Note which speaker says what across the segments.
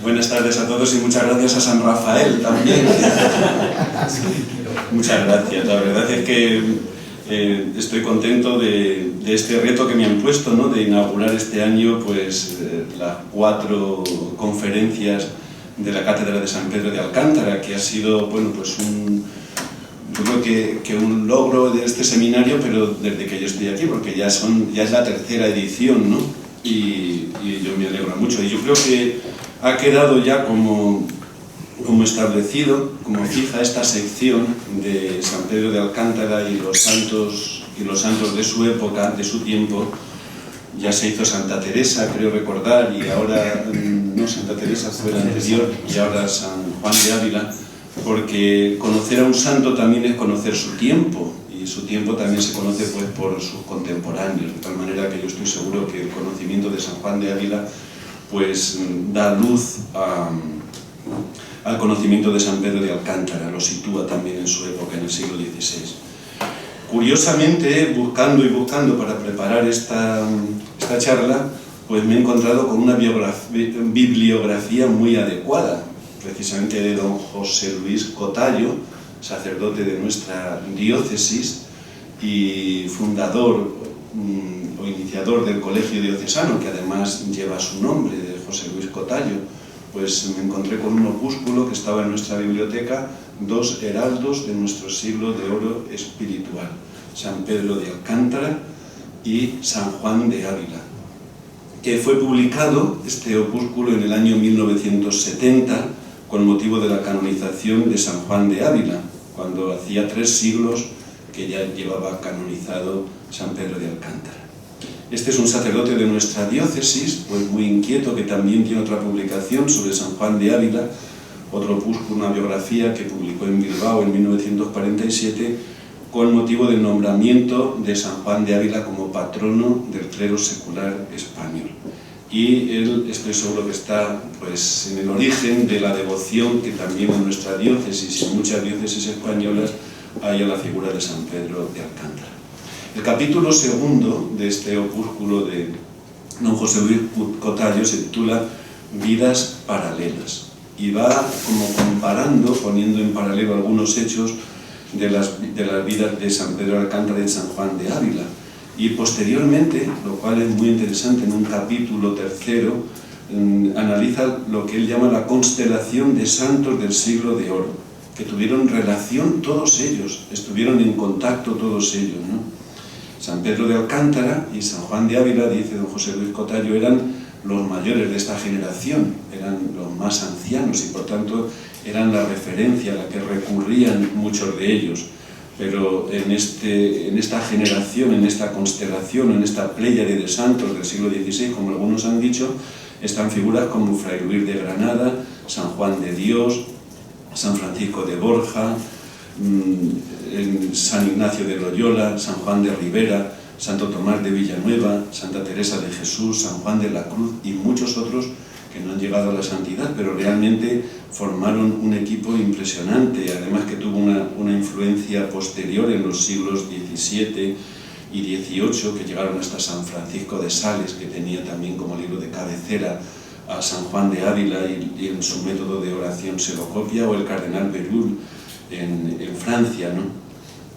Speaker 1: Buenas tardes a todos y muchas gracias a San Rafael también. Muchas gracias. La verdad es que estoy contento de este reto que me han puesto, ¿no? De inaugurar este año pues, las 4 conferencias de la Cátedra de San Pedro de Alcántara, que ha sido, bueno, pues yo creo que un logro de este seminario, pero desde que yo estoy aquí, porque ya es la 3ª edición, ¿no? Y yo me alegro mucho. Y yo creo que ha quedado ya como establecido, como fija esta sección de San Pedro de Alcántara y los santos de su época, de su tiempo. Ya se hizo Santa Teresa, creo recordar, y ahora, no, Santa Teresa fue la anterior, y ahora San Juan de Ávila, porque conocer a un santo también es conocer su tiempo, y su tiempo también se conoce pues, por sus contemporáneos, de tal manera que yo estoy seguro que el conocimiento de San Juan de Ávila pues da luz al conocimiento de San Pedro de Alcántara, lo sitúa también en su época, en el siglo XVI. Curiosamente, buscando para preparar esta charla, pues me he encontrado con una bibliografía muy adecuada, precisamente de don José Luis Cotallo, sacerdote de nuestra diócesis y fundador o iniciador del Colegio Diocesano, que además lleva su nombre, de José Luis Cotallo. Pues me encontré con un opúsculo que estaba en nuestra biblioteca, 2 heraldos de nuestro siglo de oro espiritual, San Pedro de Alcántara y San Juan de Ávila, que fue publicado este opúsculo en el año 1970 con motivo de la canonización de San Juan de Ávila, cuando hacía 3 siglos que ya llevaba canonizado San Pedro de Alcántara. Este es un sacerdote de nuestra diócesis, pues muy inquieto, que también tiene otra publicación sobre San Juan de Ávila, otro opúsculo, una biografía que publicó en Bilbao en 1947, con motivo del nombramiento de San Juan de Ávila como patrono del clero secular español. Y él, estoy seguro que está pues, en el origen de la devoción que también en nuestra diócesis y en muchas diócesis españolas hay a la figura de San Pedro de Alcántara. El capítulo 2 de este opúsculo de don José Luis Cotallo se titula Vidas paralelas, y va como comparando, poniendo en paralelo algunos hechos de las vidas de San Pedro de Alcántara y de San Juan de Ávila. Y posteriormente, lo cual es muy interesante, en un capítulo 3, analiza lo que él llama la constelación de santos del siglo de oro, que tuvieron relación todos ellos, estuvieron en contacto todos ellos, ¿no? San Pedro de Alcántara y San Juan de Ávila, dice don José Luis Cotallo, eran los mayores de esta generación, eran los más ancianos y por tanto eran la referencia a la que recurrían muchos de ellos. Pero en esta generación, en esta constelación, en esta pléyade de santos del siglo XVI, como algunos han dicho, están figuras como Fray Luis de Granada, San Juan de Dios, San Francisco de Borja, San Ignacio de Loyola, San Juan de Ribera, Santo Tomás de Villanueva, Santa Teresa de Jesús, San Juan de la Cruz y muchos otros que no han llegado a la santidad, pero realmente formaron un equipo impresionante, además que tuvo una influencia posterior en los siglos XVII y XVIII, que llegaron hasta San Francisco de Sales, que tenía también como libro de cabecera a San Juan de Ávila y en su método de oración se lo copia, o el cardenal Berulle en Francia, ¿no?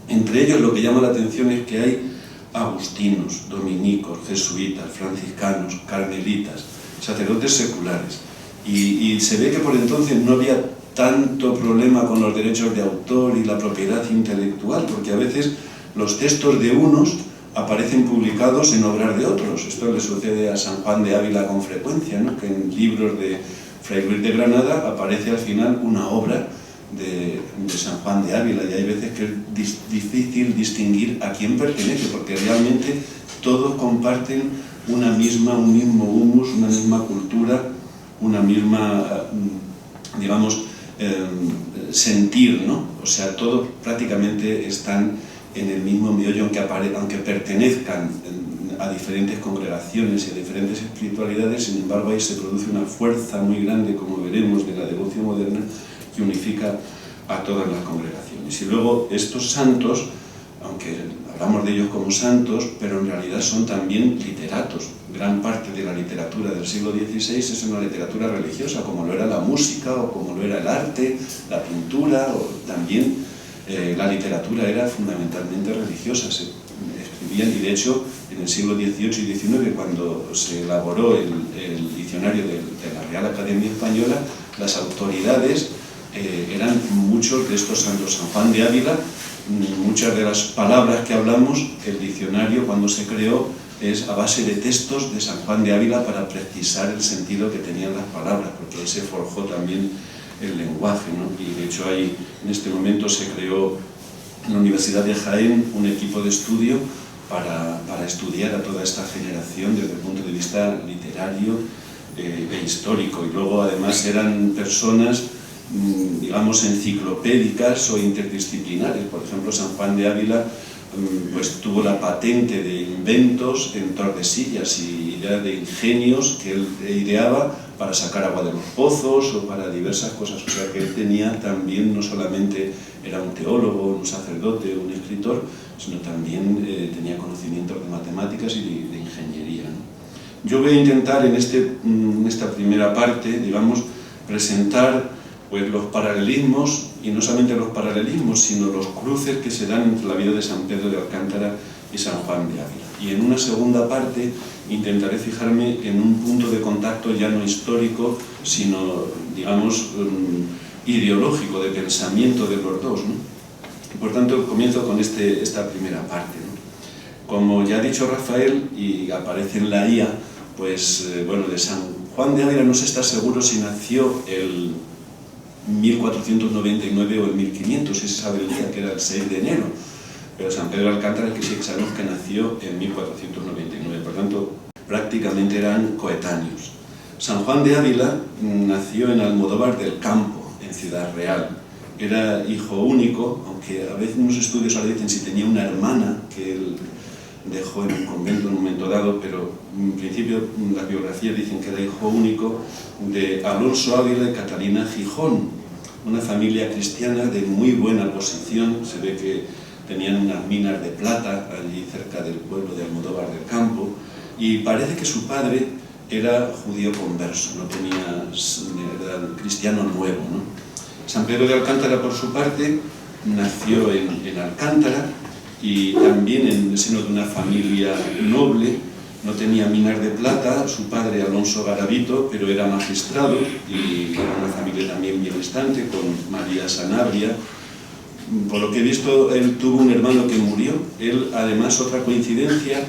Speaker 1: Entre ellos lo que llama la atención es que hay agustinos, dominicos, jesuitas, franciscanos, carmelitas, sacerdotes seculares, y se ve que por entonces no había tanto problema con los derechos de autor y la propiedad intelectual, porque a veces los textos de unos aparecen publicados en obras de otros. Esto le sucede a San Juan de Ávila con frecuencia, ¿no? Que en libros de Fray Luis de Granada aparece al final una obra de San Juan de Ávila, y hay veces que es difícil distinguir a quién pertenece, porque realmente todos comparten un mismo humus, una misma cultura, una misma, digamos, sentir, ¿no? O sea, todos prácticamente están en el mismo meollo, aunque pertenezcan a diferentes congregaciones y a diferentes espiritualidades. Sin embargo, ahí se produce una fuerza muy grande, como veremos, de la devoción moderna, que unifica a todas las congregaciones. Y luego estos santos, aunque hablamos de ellos como santos, pero en realidad son también literatos. Gran parte de la literatura del siglo XVI es una literatura religiosa, como lo era la música o como lo era el arte, la pintura, o también la literatura era fundamentalmente religiosa. Se escribían, y de hecho en el siglo XVIII y XIX, cuando se elaboró el diccionario de la Real Academia Española, las autoridades eran muchos de estos santos. San Juan de Ávila, muchas de las palabras que hablamos, el diccionario cuando se creó es a base de textos de San Juan de Ávila para precisar el sentido que tenían las palabras, porque ahí se forjó también el lenguaje, ¿no? Y de hecho ahí en este momento se creó en la Universidad de Jaén un equipo de estudio para estudiar a toda esta generación desde el punto de vista literario e histórico. Y luego además eran personas, digamos, enciclopédicas o interdisciplinares. Por ejemplo, San Juan de Ávila pues tuvo la patente de inventos en Tordesillas y de ingenios que él ideaba para sacar agua de los pozos o para diversas cosas. O sea que él tenía también, no solamente era un teólogo, un sacerdote, un escritor, sino también tenía conocimientos de matemáticas y de ingeniería, ¿no? Yo voy a intentar en esta primera parte, digamos, presentar pues los paralelismos, y no solamente los paralelismos, sino los cruces que se dan entre la vida de San Pedro de Alcántara y San Juan de Ávila. Y en una segunda parte intentaré fijarme en un punto de contacto ya no histórico, sino, digamos, ideológico, de pensamiento de los dos, ¿no? Y por tanto, comienzo con esta primera parte, ¿no? Como ya ha dicho Rafael, y aparece en la IA, pues, bueno, de San Juan de Ávila no se está seguro si nació el 1499 o el 1500, si se sabe el día, que era el 6 de enero. Pero San Pedro de Alcántara, que sí que sabemos que nació en 1499, por tanto, prácticamente eran coetáneos. San Juan de Ávila nació en Almodóvar del Campo, en Ciudad Real. Era hijo único, aunque a veces unos estudios ahora dicen si tenía una hermana que él dejó en un convento en un momento dado, pero en principio las biografías dicen que era hijo único de Alonso Ávila y Catalina Gijón, una familia cristiana de muy buena posición. Se ve que tenían unas minas de plata allí cerca del pueblo de Almodóvar del Campo, y parece que su padre era judío converso, era cristiano nuevo, ¿no? San Pedro de Alcántara, por su parte, nació en Alcántara, y también en el seno de una familia noble. No tenía minas de plata, su padre Alonso Garavito, pero era magistrado, y era una familia también bienestante, con María Sanabria. Por lo que he visto, él tuvo un hermano que murió. Él, además, otra coincidencia,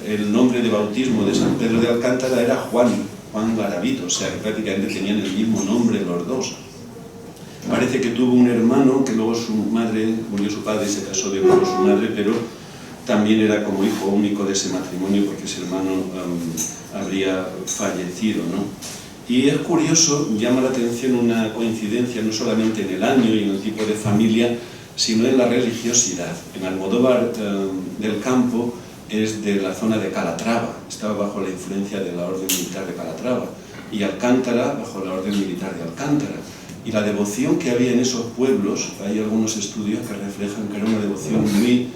Speaker 1: el nombre de bautismo de San Pedro de Alcántara era Juan Garavito, o sea que prácticamente tenían el mismo nombre los dos. Parece que tuvo un hermano, que luego su madre, murió su padre y se casó de nuevo su madre, pero también era como hijo único de ese matrimonio, porque ese hermano habría fallecido, ¿no? Y es curioso, llama la atención una coincidencia no solamente en el año y en el tipo de familia, sino en la religiosidad. En Almodóvar del Campo es de la zona de Calatrava, estaba bajo la influencia de la orden militar de Calatrava, y Alcántara bajo la orden militar de Alcántara. Y la devoción que había en esos pueblos, hay algunos estudios que reflejan que era una devoción muy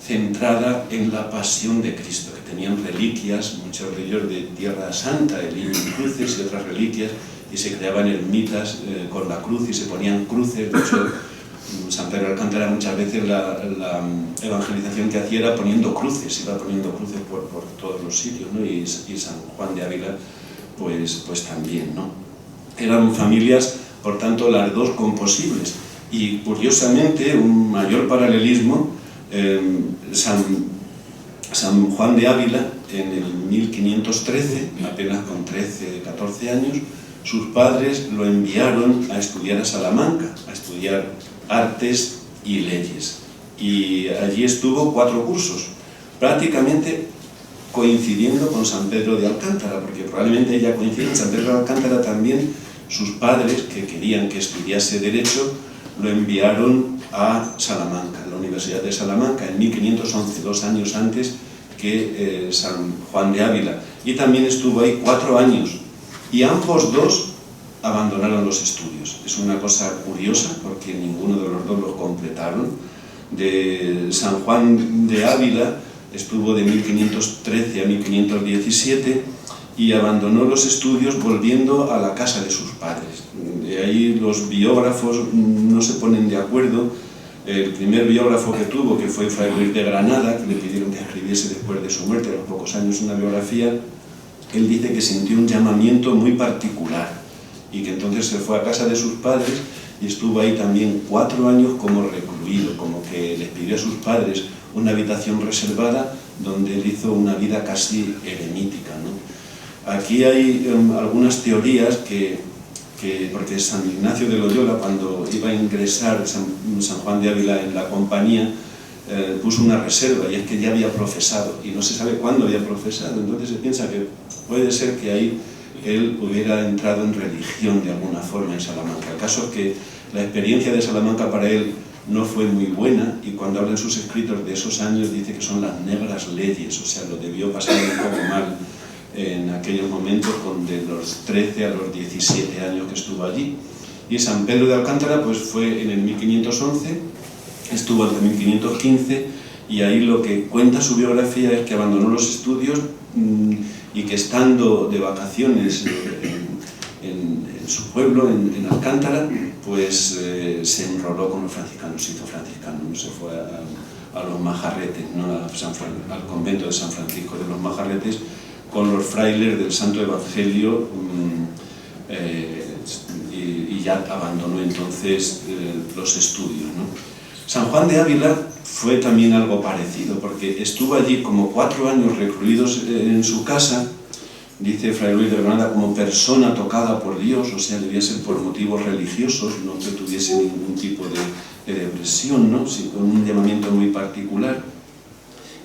Speaker 1: centrada en la pasión de Cristo, que tenían reliquias, muchos de ellos de Tierra Santa, el niño en cruces y otras reliquias, y se creaban ermitas con la cruz y se ponían cruces. De hecho, San Pedro de Alcántara muchas veces la evangelización que hacía era poniendo cruces, iba poniendo cruces por todos los sitios, ¿no? Y San Juan de Ávila pues también, ¿no? Eran familias, por tanto, las dos composibles. Y curiosamente, un mayor paralelismo, San Juan de Ávila, en el 1513, apenas con 13, 14 años, sus padres lo enviaron a estudiar a Salamanca, a estudiar artes y leyes. Y allí estuvo 4 cursos, prácticamente coincidiendo con San Pedro de Alcántara, porque probablemente ya coincide en San Pedro de Alcántara también. Sus padres, que querían que estudiase Derecho, lo enviaron a Salamanca, a la Universidad de Salamanca, en 1511, 2 años antes que San Juan de Ávila. Y también estuvo ahí 4 años. Y ambos dos abandonaron los estudios. Es una cosa curiosa, porque ninguno de los dos los completaron. de San Juan de Ávila, estuvo de 1513 a 1517 y abandonó los estudios volviendo a la casa de sus padres. De ahí los biógrafos no se ponen de acuerdo. El primer biógrafo que tuvo, que fue Fray Luis de Granada, que le pidieron que escribiese después de su muerte, a los pocos años, una biografía, él dice que sintió un llamamiento muy particular y que entonces se fue a casa de sus padres y estuvo ahí también 4 años como recluido, como que les pidió a sus padres una habitación reservada donde él hizo una vida casi eremítica, ¿no? Aquí hay algunas teorías porque San Ignacio de Loyola, cuando iba a ingresar San Juan de Ávila en la compañía, puso una reserva, y es que ya había profesado, y no se sabe cuándo había profesado, entonces se piensa que puede ser que ahí él hubiera entrado en religión de alguna forma en Salamanca. El caso es que la experiencia de Salamanca para él no fue muy buena, y cuando habla en sus escritos de esos años dice que son las negras leyes, o sea, lo debió pasar un poco mal en aquellos momentos, de los 13 a los 17 años que estuvo allí. Y San Pedro de Alcántara pues fue en el 1511, estuvo hasta 1515, y ahí lo que cuenta su biografía es que abandonó los estudios y que estando de vacaciones en su pueblo, en Alcántara, pues se enroló con los franciscanos, se hizo franciscano, se fue a los Majarretes, ¿no? Al convento de San Francisco de los Majarretes, con los frailes del Santo Evangelio, y ya abandonó entonces los estudios, ¿no? San Juan de Ávila fue también algo parecido, porque estuvo allí como 4 años recluidos en su casa, dice Fray Luis de Granada, como persona tocada por Dios, o sea, debía ser por motivos religiosos, no que tuviese ningún tipo de depresión, ¿no? Sí, con un llamamiento muy particular.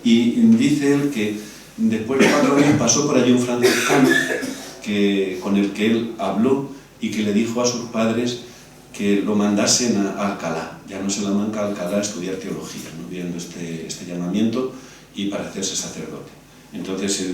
Speaker 1: Y dice él que después de 4 años pasó por allí un franciscano con el que él habló y que le dijo a sus padres que lo mandasen a Alcalá, ya no Salamanca, a Alcalá, a estudiar teología, ¿no? Viendo este llamamiento y para hacerse sacerdote. Entonces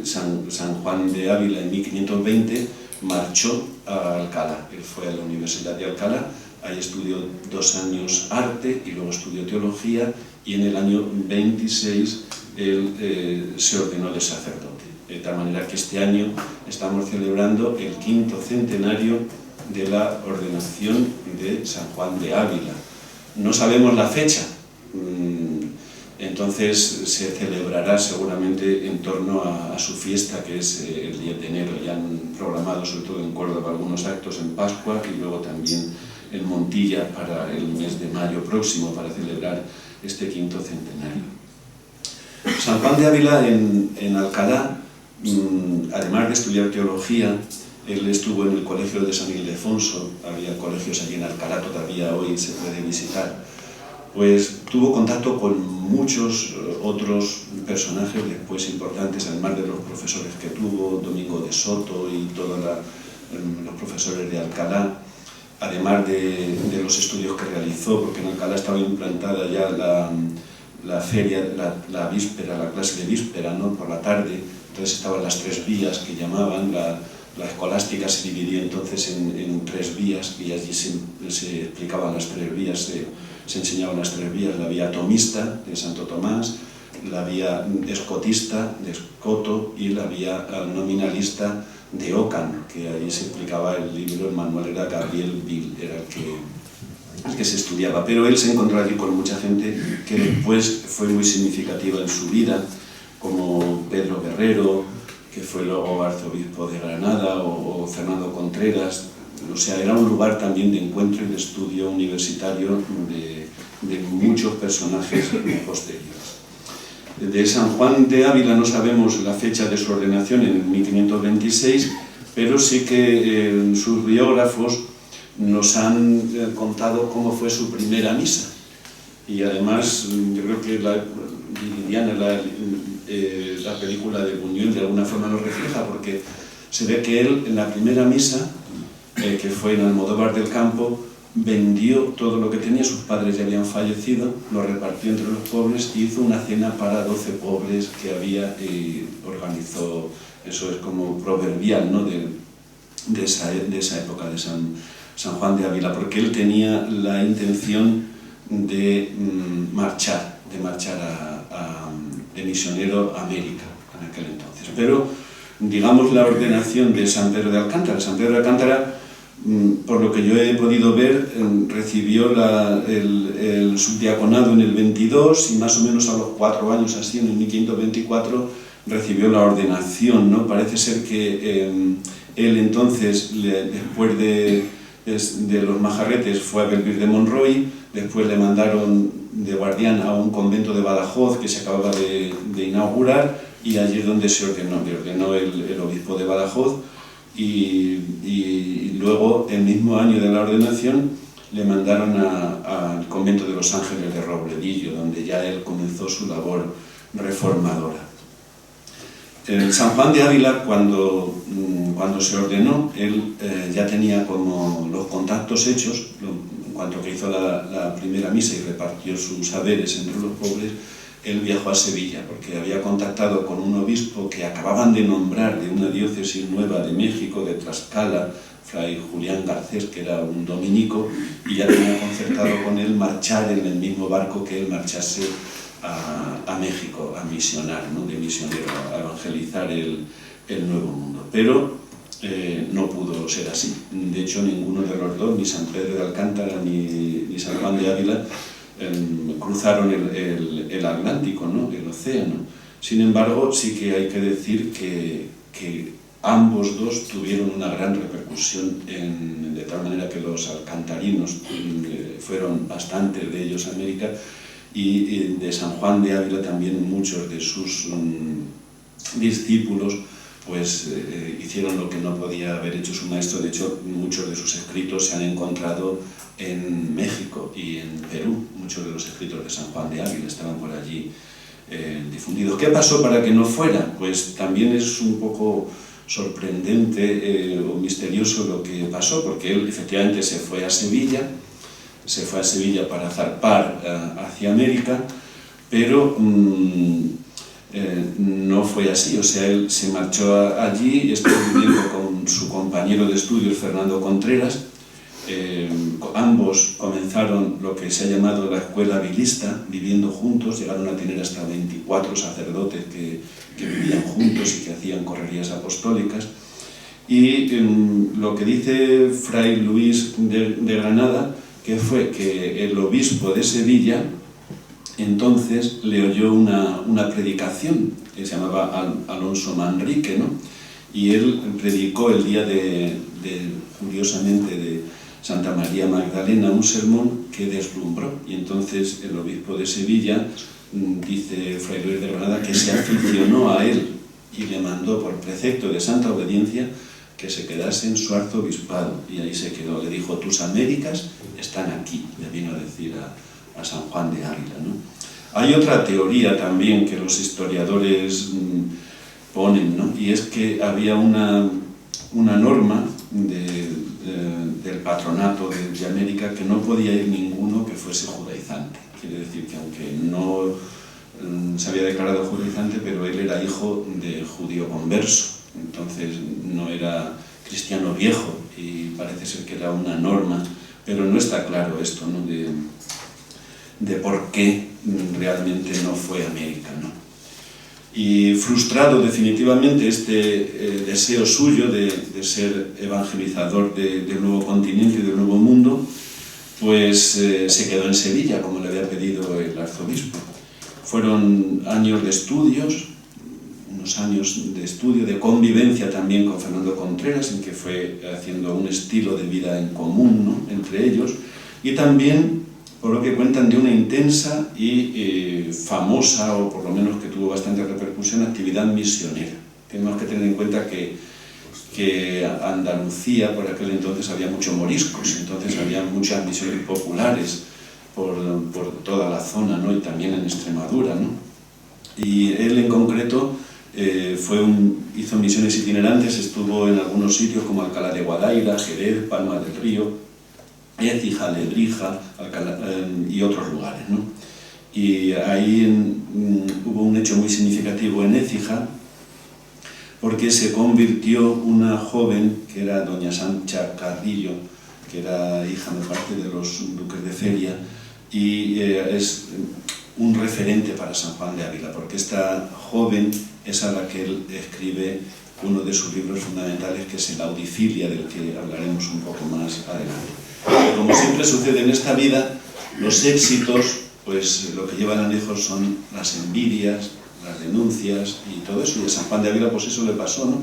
Speaker 1: San Juan de Ávila en 1520 marchó a Alcalá. Él fue a la Universidad de Alcalá, ahí estudió 2 años arte y luego estudió teología, y en el año 26 él se ordenó de sacerdote. De tal manera que este año estamos celebrando el 5º centenario de la ordenación de San Juan de Ávila. No sabemos la fecha, entonces se celebrará seguramente en torno a su fiesta, que es el 10 de enero. Ya han programado, sobre todo en Córdoba, algunos actos en Pascua y luego también en Montilla para el mes de mayo próximo, para celebrar este 5º centenario. San Juan de Ávila en Alcalá, además de estudiar teología, él estuvo en el colegio de San Ildefonso, había colegios allí en Alcalá, todavía hoy se puede visitar. Pues tuvo contacto con muchos otros personajes después importantes, además de los profesores que tuvo, Domingo de Soto y todos los profesores de Alcalá, además de los estudios que realizó, porque en Alcalá estaba implantada ya la feria, la víspera, la clase de víspera, ¿no? Por la tarde. Entonces estaban las 3 vías que llamaban, la escolástica se dividía entonces en 3 vías, y allí se explicaban las 3 vías, se enseñaban las 3 vías: la vía tomista de Santo Tomás, la vía escotista de Escoto y la vía nominalista de Ockham, que allí se explicaba el libro, el manual era Gabriel Bill, era el que se estudiaba. Pero él se encontró allí con mucha gente que después fue muy significativa en su vida, como Pedro Guerrero, que fue luego arzobispo de Granada, o Fernando Contreras. O sea, era un lugar también de encuentro y de estudio universitario de muchos personajes posteriores. De San Juan de Ávila no sabemos la fecha de su ordenación, en 1526, pero sí que sus biógrafos nos han contado cómo fue su primera misa. Y además, yo creo que Viridiana, la película de Buñuel, de alguna forma lo refleja, porque se ve que él en la primera misa, que fue en Almodóvar del Campo, vendió todo lo que tenía. Sus padres ya habían fallecido, lo repartió entre los pobres y hizo una cena para 12 pobres que había, y organizó. Eso es como proverbial, ¿no? de esa época de San Juan de Ávila, porque él tenía la intención de marchar de misionero a América en aquel entonces. Pero, digamos, la ordenación de San Pedro de Alcántara. San Pedro de Alcántara, por lo que yo he podido ver, recibió el subdiaconado en el 22 y más o menos a los 4 años, así, en el 1524, recibió la ordenación, ¿no? Parece ser que él entonces, después de los Majarretes, fue a Belvir de Monroy, después le mandaron de guardián a un convento de Badajoz que se acababa de inaugurar, y allí es donde se ordenó, le ordenó el obispo de Badajoz, y luego, el mismo año de la ordenación, le mandaron al convento de los Ángeles de Robledillo, donde ya él comenzó su labor reformadora. San Juan de Ávila, cuando se ordenó, él ya tenía como los contactos hechos. En cuanto que hizo la primera misa y repartió sus saberes entre los pobres, él viajó a Sevilla, porque había contactado con un obispo que acababan de nombrar de una diócesis nueva de México, de Tlaxcala, Fray Julián Garcés, que era un dominico, y ya tenía concertado con él marchar en el mismo barco que él marchase a México, a misionar, ¿no? De misionero, a evangelizar el Nuevo Mundo. Pero no pudo ser así. De hecho, ninguno de los dos, ni San Pedro de Alcántara ni San Juan de Ávila, cruzaron el Atlántico, ¿no? El océano. Sin embargo, sí que hay que decir que ambos dos tuvieron una gran repercusión, de tal manera que los alcantarinos fueron bastantes de ellos a América, y de San Juan de Ávila también muchos de sus discípulos pues hicieron lo que no podía haber hecho su maestro. De hecho, muchos de sus escritos se han encontrado en México y en Perú. Muchos de los escritos de San Juan de Ávila estaban por allí difundidos. ¿Qué pasó para que no fuera? Pues también es un poco sorprendente o misterioso lo que pasó, porque él efectivamente se fue a Sevilla para zarpar hacia América, pero no fue así. O sea, él se marchó allí y estuvo viviendo con su compañero de estudios, Fernando Contreras. Ambos comenzaron lo que se ha llamado la escuela abilista, viviendo juntos. Llegaron a tener hasta 24 sacerdotes que vivían juntos y que hacían correrías apostólicas. Y lo que dice Fray Luis de Granada, que fue que el obispo de Sevilla entonces le oyó una predicación que se llamaba Alonso Manrique, ¿no? Y él predicó el día curiosamente, de Santa María Magdalena, un sermón que deslumbró. Y entonces el obispo de Sevilla, dice Fray Luis de Granada, que se aficionó a él y le mandó por precepto de santa obediencia que se quedase en su arzobispado, y ahí se quedó. Le dijo: tus Américas están aquí, le vino a decir a San Juan de Ávila, ¿no? Hay otra teoría también que los historiadores ponen, ¿no? Y es que había una norma del patronato de América, que no podía ir ninguno que fuese judaizante. Quiere decir que aunque no se había declarado judaizante, pero él era hijo de judío converso, entonces no era cristiano viejo, y parece ser que era una norma, pero no está claro esto, ¿no? de por qué realmente no fue a América, ¿no? Y frustrado definitivamente este deseo suyo de ser evangelizador del nuevo continente y del nuevo mundo, pues se quedó en Sevilla, como le había pedido el arzobispo. Fueron años de estudios, unos años de estudio, de convivencia también con Fernando Contreras, en que fue haciendo un estilo de vida en común, ¿no?, entre ellos, y también, por lo que cuentan, de una intensa y famosa, o por lo menos que tuvo bastante repercusión, actividad misionera. Tenemos que tener en cuenta que Andalucía, por aquel entonces, había muchos moriscos, entonces había muchas misiones populares por toda la zona, ¿no?, y también en Extremadura, ¿no? Y él en concreto hizo misiones itinerantes, estuvo en algunos sitios como Alcalá de Guadaira, Jerez, Palma del Río, Écija, Lebrija, y otros lugares, ¿no? Y ahí hubo un hecho muy significativo en Écija, porque se convirtió una joven que era doña Sancha Carrillo, que era hija, me parece, de los duques de Feria, y es un referente para San Juan de Ávila, porque esta joven es a la que él escribe uno de sus libros fundamentales, que es el Audifilia, del que hablaremos un poco más adelante. Como siempre sucede en esta vida, los éxitos, pues lo que llevan anejos son las envidias, las denuncias y todo eso. Y a San Juan de Ávila pues eso le pasó, ¿no?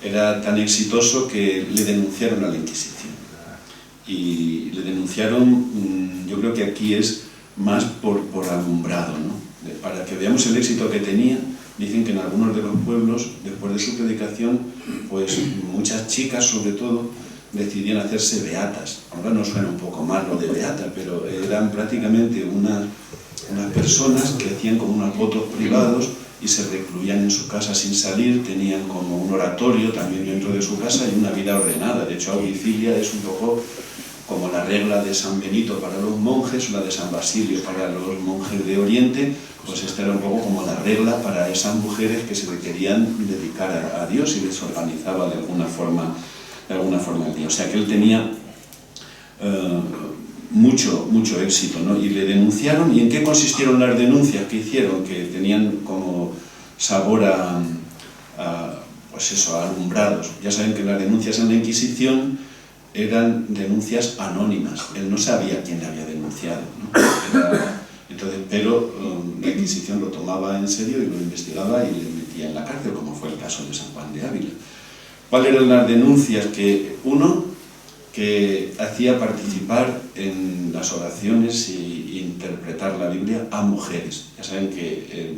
Speaker 1: Era tan exitoso que le denunciaron a la Inquisición. Y le denunciaron, yo creo que aquí es más por alumbrado, ¿no? Para que veamos el éxito que tenía. Dicen que en algunos de los pueblos, después de su predicación, pues muchas chicas, sobre todo, decidían hacerse beatas. Ahora nos suena un poco mal lo de beata, pero eran prácticamente unas personas que hacían como unos votos privados y se recluían en su casa sin salir, tenían como un oratorio también dentro de su casa y una vida ordenada. De hecho, Audifilia es un poco como la regla de San Benito para los monjes, la de San Basilio para los monjes de Oriente, pues esta era un poco como la regla para esas mujeres que se querían dedicar a Dios y les organizaba de alguna forma el día. O sea que él tenía mucho éxito, ¿no? Y le denunciaron. ¿Y en qué consistieron las denuncias que hicieron? Que tenían como sabor pues eso, a alumbrados. Ya saben que las denuncias en la Inquisición eran denuncias anónimas. Él no sabía quién le había denunciado, ¿no? Pero la Inquisición lo tomaba en serio y lo investigaba y le metía en la cárcel, como fue el caso de San Juan de Ávila. ¿Cuáles eran las denuncias? Que uno, que hacía participar en las oraciones e interpretar la Biblia a mujeres. Ya saben que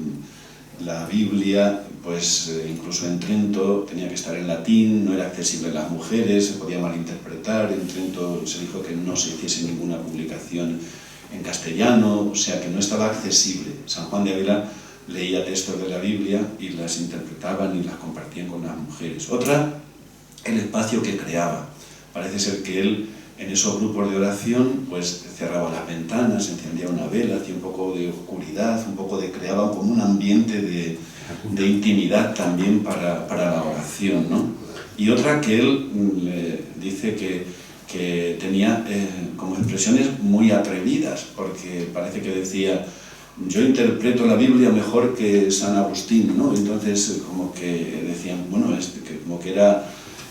Speaker 1: la Biblia, pues incluso en Trento, tenía que estar en latín, no era accesible a las mujeres, se podía malinterpretar. En Trento se dijo que no se hiciese ninguna publicación en castellano, o sea que no estaba accesible. San Juan de Ávila leía textos de la Biblia y las interpretaban y las compartían con las mujeres. Otra, el espacio que creaba. Parece ser que él, en esos grupos de oración, pues cerraba las ventanas, encendía una vela, hacía un poco de oscuridad, creaba como un ambiente de intimidad también para la oración, ¿no? Y otra, que él dice que tenía como expresiones muy atrevidas, porque parece que decía: yo interpreto la Biblia mejor que San Agustín, ¿no? Entonces como que decían, bueno, como que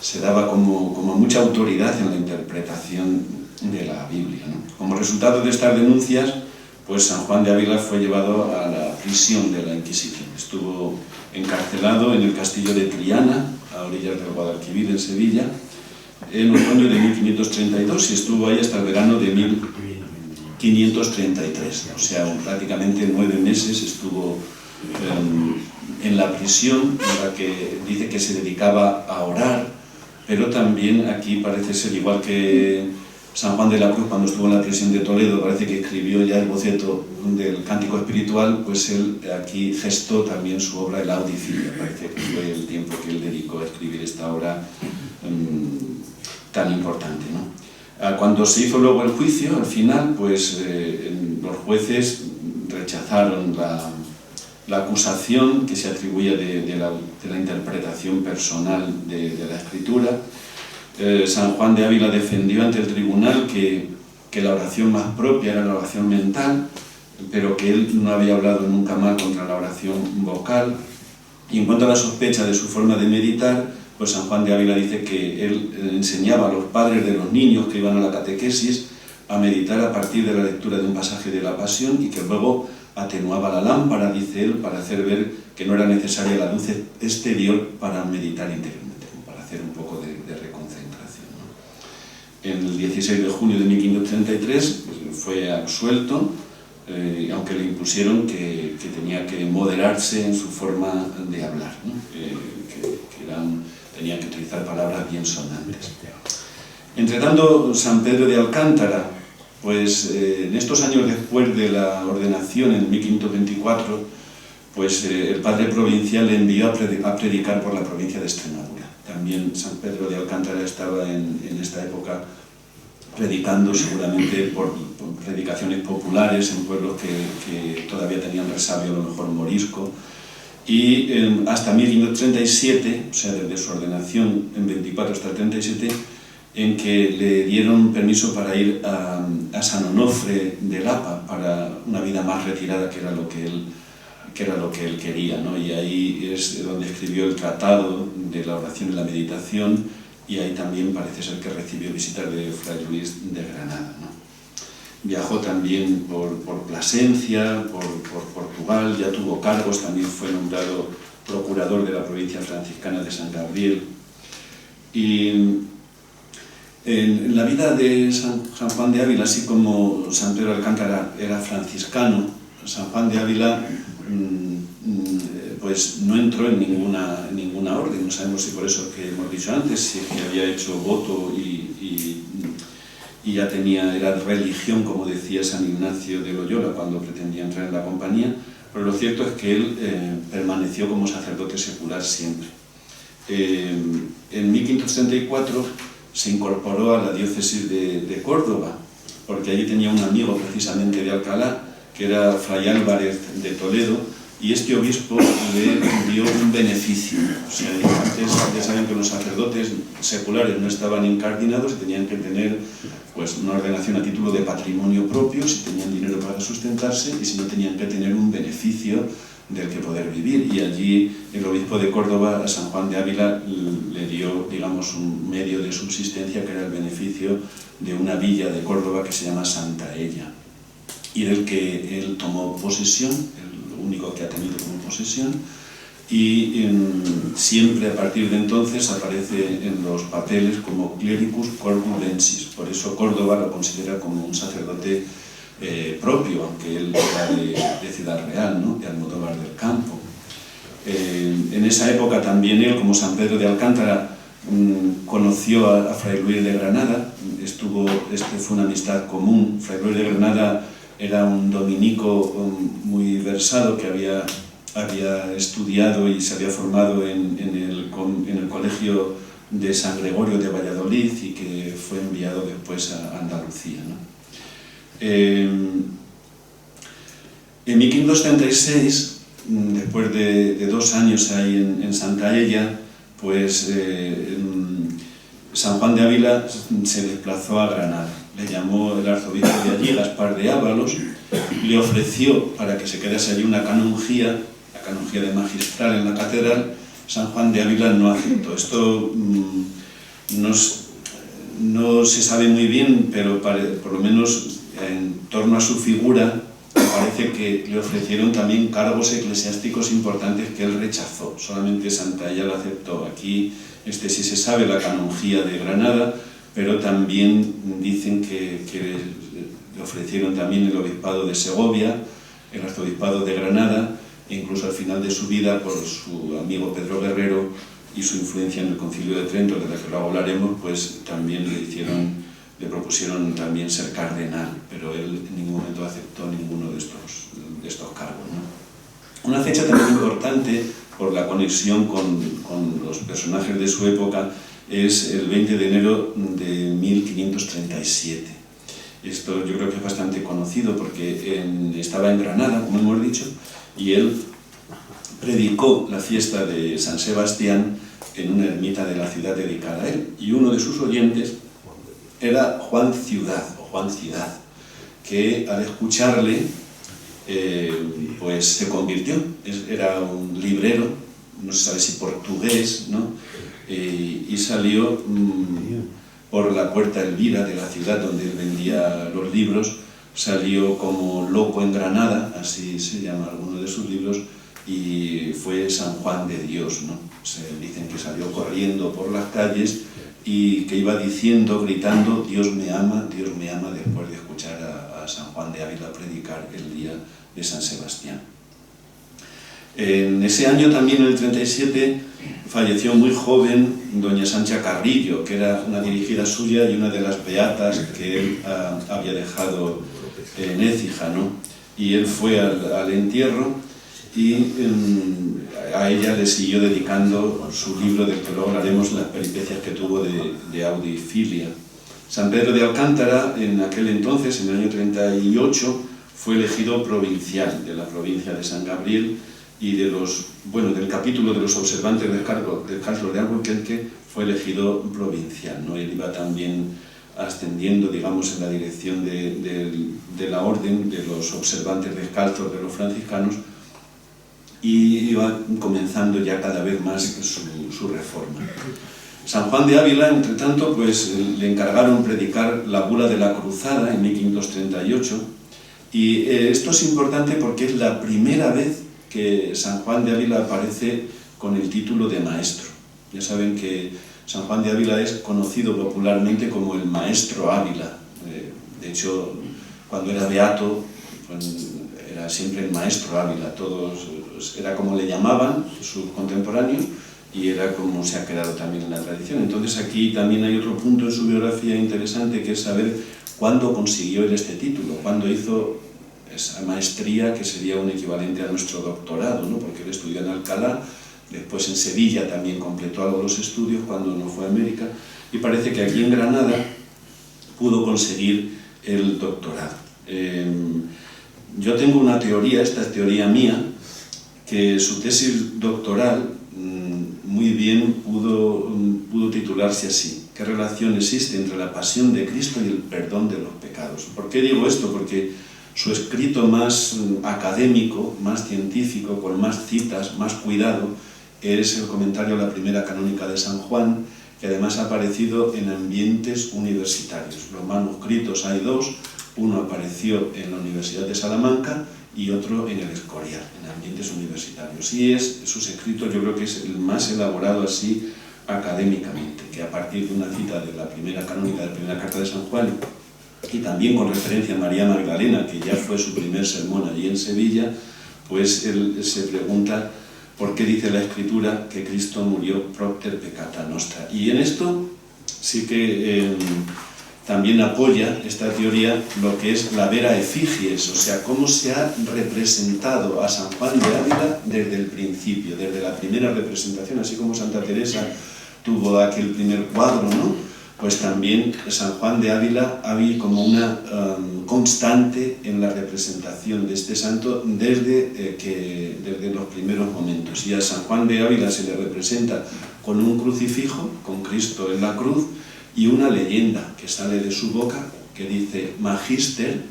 Speaker 1: se daba como mucha autoridad en la interpretación de la Biblia, ¿no? Como resultado de estas denuncias, pues San Juan de Ávila fue llevado a la prisión de la Inquisición. Estuvo encarcelado en el castillo de Triana, a orillas del Guadalquivir, en Sevilla, en otoño de 1532, y estuvo ahí hasta el verano de 1533. O sea, prácticamente 9 meses estuvo en la prisión, en la que dice que se dedicaba a orar, pero también aquí parece ser, igual que San Juan de la Cruz cuando estuvo en la prisión de Toledo, parece que escribió ya el boceto del Cántico Espiritual, pues él aquí gestó también su obra, el Audifilia. Parece que fue el tiempo que él dedicó a escribir esta obra tan importante, ¿no? Cuando se hizo luego el juicio, al final, pues los jueces rechazaron la acusación que se atribuía de la interpretación personal de la Escritura. San Juan de Ávila defendió ante el tribunal que la oración más propia era la oración mental, pero que él no había hablado nunca mal contra la oración vocal. Y en cuanto a la sospecha de su forma de meditar, pues San Juan de Ávila dice que él enseñaba a los padres de los niños que iban a la catequesis a meditar a partir de la lectura de un pasaje de la Pasión, y que luego atenuaba la lámpara, dice él, para hacer ver que no era necesaria la luz exterior para meditar interiormente, como para hacer un poco de reconcentración, ¿no? En el 16 de junio de 1533 fue absuelto, aunque le impusieron que tenía que moderarse en su forma de hablar, ¿no? Tenía que utilizar palabras bien sonantes. Entretanto, San Pedro de Alcántara, pues en estos años después de la ordenación, en 1524, pues el padre provincial le envió a predicar por la provincia de Extremadura. También San Pedro de Alcántara estaba en esta época predicando, seguramente por predicaciones populares en pueblos que todavía tenían resabio, a lo mejor morisco. Y hasta 1537, o sea, desde su ordenación en 24 hasta el 37, en que le dieron permiso para ir a San Onofre de Lapa para una vida más retirada, que era lo que él quería, ¿no? Y ahí es donde escribió el tratado de la oración y la meditación, y ahí también parece ser que recibió visitas de Fray Luis de Granada, ¿no? Viajó también por Plasencia, por Portugal, ya tuvo cargos, también fue nombrado procurador de la provincia franciscana de San Gabriel. Y en la vida de San Juan de Ávila, así como San Pedro de Alcántara era franciscano, San Juan de Ávila pues no entró en ninguna orden. No sabemos si por eso que hemos dicho antes, si es que había hecho voto y ya era religión, como decía San Ignacio de Loyola cuando pretendía entrar en la compañía, pero lo cierto es que él permaneció como sacerdote secular siempre. En 1534 se incorporó a la diócesis de Córdoba, porque allí tenía un amigo precisamente de Alcalá, que era Fray Álvarez de Toledo, y este obispo le dio un beneficio. O sea, antes ya saben que los sacerdotes seculares no estaban incardinados y tenían que tener pues, una ordenación a título de patrimonio propio, si tenían dinero para sustentarse, y si no tenían que tener un beneficio del que poder vivir. Y allí el obispo de Córdoba, a San Juan de Ávila, le dio, digamos, un medio de subsistencia, que era el beneficio de una villa de Córdoba que se llama Santa Ella, y del que él tomó posesión, el único que ha tenido como posesión, y siempre a partir de entonces aparece en los papeles como clericus cordubensis. Por eso Córdoba lo considera como un sacerdote propio, aunque él era de Ciudad Real, ¿no?, de Almodóvar del Campo. En esa época también él, como San Pedro de Alcántara, conoció a Fray Luis de Granada. Fue una amistad común. Fray Luis de Granada era un dominico muy versado, que había estudiado y se había formado en el colegio de San Gregorio de Valladolid, y que fue enviado después a Andalucía, ¿no? En 1536, después de 2 años ahí en Santa Ella, pues San Juan de Ávila se desplazó a Granada. Le llamó el arzobispo de allí, Gaspar de Ábalos, le ofreció para que se quedase allí una canonjía, la canonjía de magistral en la catedral. San Juan de Ávila no aceptó. Esto no se sabe muy bien, pero por lo menos en torno a su figura parece que le ofrecieron también cargos eclesiásticos importantes que él rechazó. Solamente Santa Ella lo aceptó. Aquí sí se sabe, la canonjía de Granada, pero también dicen que le ofrecieron también el obispado de Segovia, el arzobispado de Granada, e incluso al final de su vida, por su amigo Pedro Guerrero y su influencia en el Concilio de Trento, de la que luego hablaremos, pues también le propusieron también ser cardenal, pero él en ningún momento aceptó ninguno de estos cargos, ¿no? Una fecha también importante, por la conexión con los personajes de su época, es el 20 de enero de 1537. Esto yo creo que es bastante conocido porque estaba en Granada, como hemos dicho, y él predicó la fiesta de San Sebastián en una ermita de la ciudad dedicada a él, y uno de sus oyentes era Juan Ciudad, que al escucharle pues se convirtió. Era un librero, no se sabe si portugués, ¿no? Y salió por la Puerta Elvira de la ciudad donde él vendía los libros. Salió como loco en Granada, así se llama alguno de sus libros, y fue San Juan de Dios, ¿no? Dicen que salió corriendo por las calles y que iba diciendo, gritando, Dios me ama, después de escuchar a San Juan de Ávila predicar el día de San Sebastián. En ese año también, en el 37, falleció muy joven doña Sancha Carrillo, que era una dirigida suya y una de las beatas que él había dejado en Écija, ¿no? Y él fue al entierro, y a ella le siguió dedicando su libro, del que luego hablaremos, las peripecias que tuvo de audifilia. San Pedro de Alcántara, en aquel entonces, en el año 38, fue elegido provincial de la provincia de San Gabriel, y del capítulo de los observantes descalzos de Albuquerque fue elegido provincial, ¿no? Él iba también ascendiendo, digamos, en la dirección de la orden de los observantes descalzos de los franciscanos, y iba comenzando ya cada vez más su reforma. San Juan de Ávila, entre tanto, pues le encargaron predicar la bula de la cruzada en 1538, y esto es importante porque es la primera vez que San Juan de Ávila aparece con el título de maestro. Ya saben que San Juan de Ávila es conocido popularmente como el Maestro Ávila. De hecho, cuando era beato, pues, era siempre el Maestro Ávila. Todos, era como le llamaban sus contemporáneos, y era como se ha quedado también en la tradición. Entonces aquí también hay otro punto en su biografía interesante, que es saber cuándo consiguió él este título, cuándo hizo esa maestría que sería un equivalente a nuestro doctorado, ¿no? Porque él estudió en Alcalá, después en Sevilla también completó algo los estudios cuando no fue a América, y parece que aquí en Granada pudo conseguir el doctorado. Yo tengo una teoría, esta es teoría mía, que su tesis doctoral muy bien pudo titularse así: ¿qué relación existe entre la pasión de Cristo y el perdón de los pecados? ¿Por qué digo esto? Porque su escrito más académico, más científico, con más citas, más cuidado, es el comentario a la primera canónica de San Juan, que además ha aparecido en ambientes universitarios. Los manuscritos hay dos, uno apareció en la Universidad de Salamanca y otro en el Escorial, en ambientes universitarios. Y sus escritos, yo creo que es el más elaborado así académicamente, que a partir de una cita de la primera canónica, de la primera carta de San Juan, y también con referencia a María Magdalena, que ya fue su primer sermón allí en Sevilla, pues él se pregunta por qué dice la Escritura que Cristo murió propter peccata nostra. Y en esto sí que también apoya esta teoría lo que es la vera efigies, o sea, cómo se ha representado a San Juan de Ávila desde el principio, desde la primera representación, así como Santa Teresa tuvo aquel primer cuadro, ¿no? Pues también San Juan de Ávila había como una constante en la representación de este santo desde los primeros momentos. Y a San Juan de Ávila se le representa con un crucifijo, con Cristo en la cruz, y una leyenda que sale de su boca que dice Magister,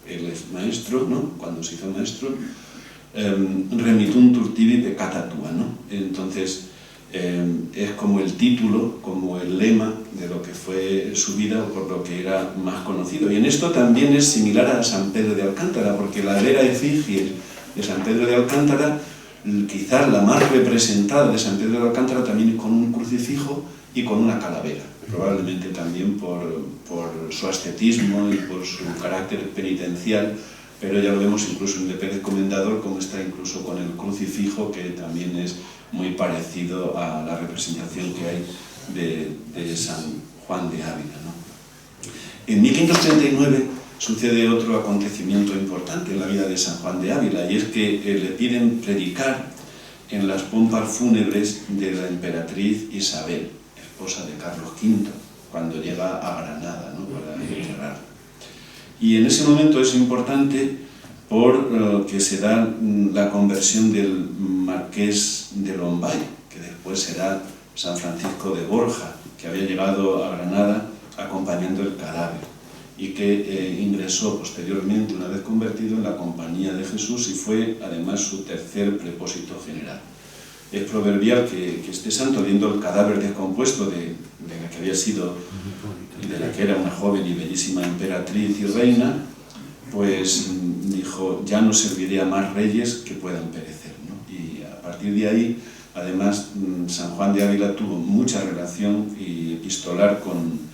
Speaker 1: él es maestro, ¿no? Cuando se hizo maestro, remituntur tibi peccata tua, ¿no? Entonces es como el título, como el lema de lo que fue su vida, o por lo que era más conocido. Y en esto también es similar a San Pedro de Alcántara, porque la vera efigie de San Pedro de Alcántara, quizás la más representada de San Pedro de Alcántara, también con un crucifijo y con una calavera, probablemente también por su ascetismo y por su carácter penitencial, pero ya lo vemos incluso en de Pérez Comendador, como está incluso con el crucifijo, que también es muy parecido a la representación que hay de San Juan de Ávila, ¿no? En 1539 sucede otro acontecimiento importante en la vida de San Juan de Ávila, y es que le piden predicar en las pompas fúnebres de la emperatriz Isabel, esposa de Carlos V, cuando llega a Granada, ¿no? Para enterrar. Y en ese momento es importante porque se da la conversión del marqués de Lombay, que después será San Francisco de Borja, que había llegado a Granada acompañando el cadáver, y que ingresó posteriormente, una vez convertido, en la Compañía de Jesús, y fue además su tercer prepósito general. Es proverbial que este santo, viendo el cadáver descompuesto de la que había sido, de la que era una joven y bellísima emperatriz y reina, pues dijo: ya no serviré a más reyes que puedan perecer, ¿no? Y a partir de ahí, además, San Juan de Ávila tuvo mucha relación y epistolar con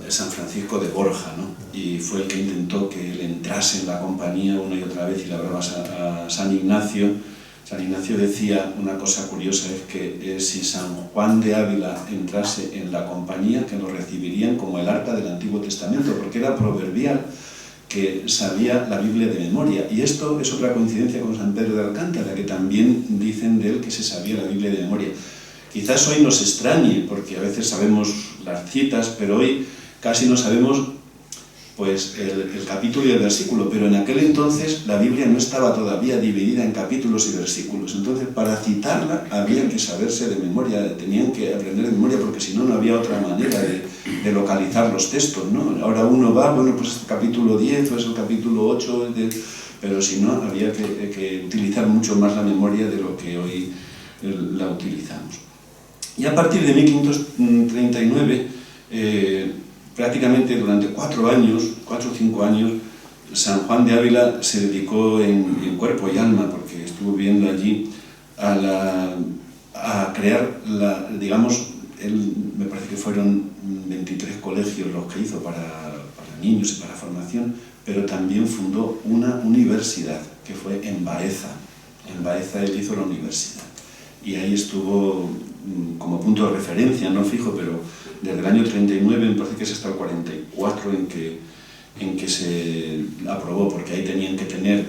Speaker 1: San Francisco de Borja, ¿no? Y fue el que intentó que él entrase en la compañía una y otra vez, y le hablaba a San Ignacio. San Ignacio decía una cosa curiosa, es que si San Juan de Ávila entrase en la compañía, que lo recibirían como el arca del Antiguo Testamento, porque era proverbial que sabía la Biblia de memoria. Y esto es otra coincidencia con San Pedro de Alcántara, que también dicen de él que se sabía la Biblia de memoria. Quizás hoy nos extrañe, porque a veces sabemos las citas, pero hoy casi no sabemos pues el capítulo y el versículo, pero en aquel entonces la Biblia no estaba todavía dividida en capítulos y versículos. Entonces, para citarla había que saberse de memoria, tenían que aprender de memoria, porque si no, no había otra manera de localizar los textos, ¿no? Ahora uno va, bueno, pues es el capítulo 10 o es el capítulo 8, pero si no, había que utilizar mucho más la memoria de lo que hoy la utilizamos. Y a partir de 1539, prácticamente durante 4 o 5 años, San Juan de Ávila se dedicó en cuerpo y alma, porque estuvo viviendo allí, a crear, digamos, me parece que fueron 23 colegios los que hizo para niños y para formación, pero también fundó una universidad, que fue en Baeza. En Baeza él hizo la universidad. Y ahí estuvo como punto de referencia, no fijo, pero desde el año 39, me parece que es hasta el 44 en que se aprobó, porque ahí tenían que tener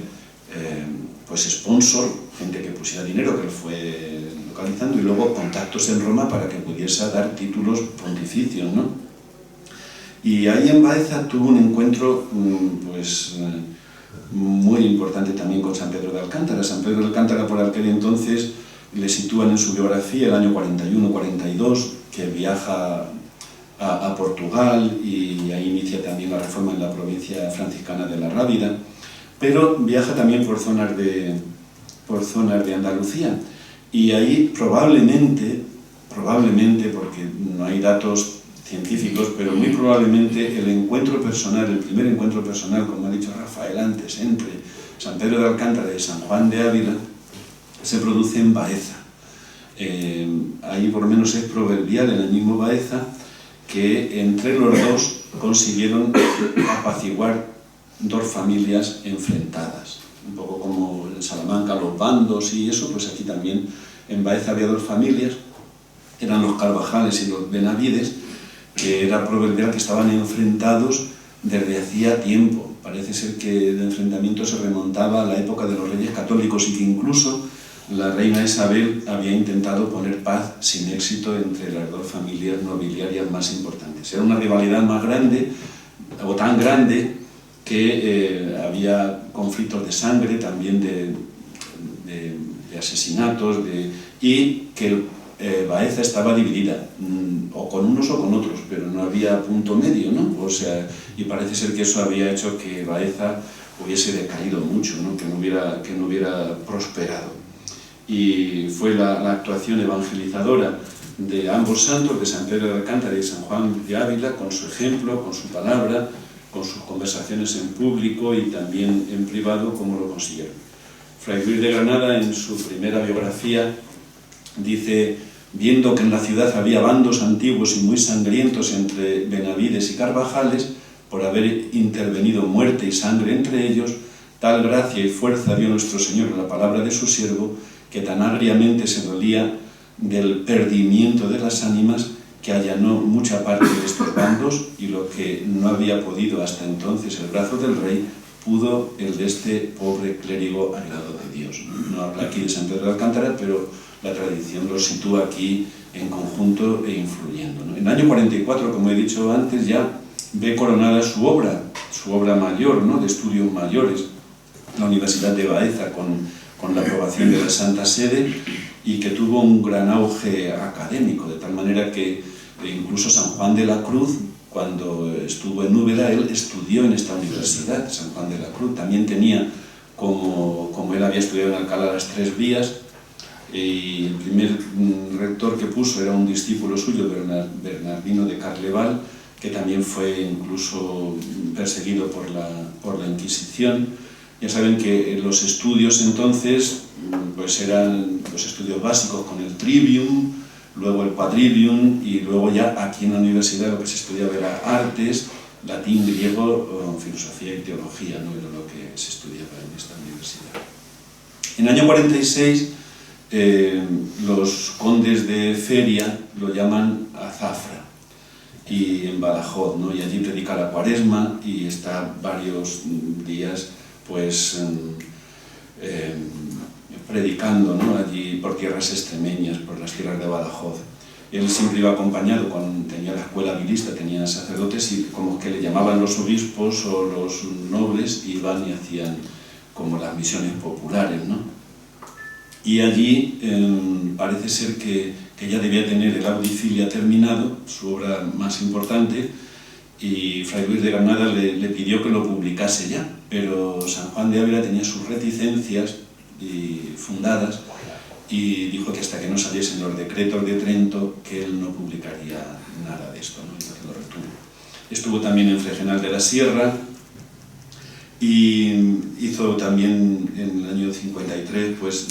Speaker 1: pues sponsor, gente que pusiera dinero, que lo fue localizando, y luego contactos en Roma para que pudiese dar títulos pontificios, ¿no? Y ahí en Baeza tuvo un encuentro pues muy importante también con San Pedro de Alcántara. San Pedro de Alcántara, por aquel entonces, le sitúan en su biografía el año 41-42, que viaja a Portugal y ahí inicia también la reforma en la provincia franciscana de la Rábida, pero viaja también por zonas de Andalucía, y ahí probablemente, porque no hay datos científicos, pero muy probablemente el primer encuentro personal, como ha dicho Rafael antes, entre San Pedro de Alcántara y San Juan de Ávila, se produce en Baeza. Ahí por lo menos es proverbial, en el mismo Baeza, que entre los dos consiguieron apaciguar 2 familias enfrentadas. Un poco como en Salamanca los bandos y eso, pues aquí también en Baeza había 2 familias, eran los Carvajales y los Benavides, que era proverbial que estaban enfrentados desde hacía tiempo. Parece ser que el enfrentamiento se remontaba a la época de los Reyes Católicos y que incluso la reina Isabel había intentado poner paz sin éxito entre las 2 familias nobiliarias más importantes. Era una rivalidad más grande, o tan grande, que había conflictos de sangre, también de asesinatos, y que Baeza estaba dividida, o con unos o con otros, pero no había punto medio, ¿no? O sea, y parece ser que eso había hecho que Baeza hubiese decaído mucho, ¿no? Que no hubiera prosperado. Y fue la actuación evangelizadora de ambos santos, de San Pedro de Alcántara y San Juan de Ávila, con su ejemplo, con su palabra, con sus conversaciones en público y también en privado, como lo consiguieron. Fray Luis de Granada, en su primera biografía, dice: viendo que en la ciudad había bandos antiguos y muy sangrientos entre Benavides y Carvajales, por haber intervenido muerte y sangre entre ellos, tal gracia y fuerza dio nuestro Señor en la palabra de su siervo, que tan agriamente se dolía del perdimiento de las ánimas, que allanó mucha parte de estos bandos, y lo que no había podido hasta entonces el brazo del rey, pudo el de este pobre clérigo al lado de Dios. No habla aquí de San Pedro de Alcántara, pero la tradición lo sitúa aquí en conjunto e influyendo, ¿no? En el año 44, como he dicho antes, ya ve coronada su obra mayor, ¿no? De estudios mayores, la Universidad de Baeza, con la aprobación de la Santa Sede, y que tuvo un gran auge académico, de tal manera que incluso San Juan de la Cruz, cuando estuvo en Úbeda, él estudió en esta universidad. San Juan de la Cruz también tenía, como él había estudiado en Alcalá, las 3 vías, y el primer rector que puso era un discípulo suyo, Bernardino de Carleval, que también fue incluso perseguido por la Inquisición. Ya saben que los estudios entonces pues eran los estudios básicos con el trivium, luego el quadrivium, y luego ya aquí en la universidad lo que se estudiaba era artes, latín, griego, filosofía y teología, ¿no? Era lo que se estudiaba en esta universidad. En el año 46 los condes de Feria lo llaman Azafra, y en Badajoz, ¿no? Y allí predica la Cuaresma y está varios días pues predicando, ¿no? Allí por tierras extremeñas, por las tierras de Badajoz. Él siempre iba acompañado, cuando tenía la escuela vilista, tenía sacerdotes y como que le llamaban los obispos o los nobles, iban y hacían como las misiones populares, ¿no? Y allí parece ser que ya debía tener el Audifilia terminado, su obra más importante, y Fray Luis de Granada le pidió que lo publicase ya, pero San Juan de Ávila tenía sus reticencias fundadas y dijo que hasta que no saliesen los decretos de Trento que él no publicaría nada de esto, ¿no? Entonces lo retuvo. Estuvo también en Fregenal de la Sierra y hizo también en el año 53, pues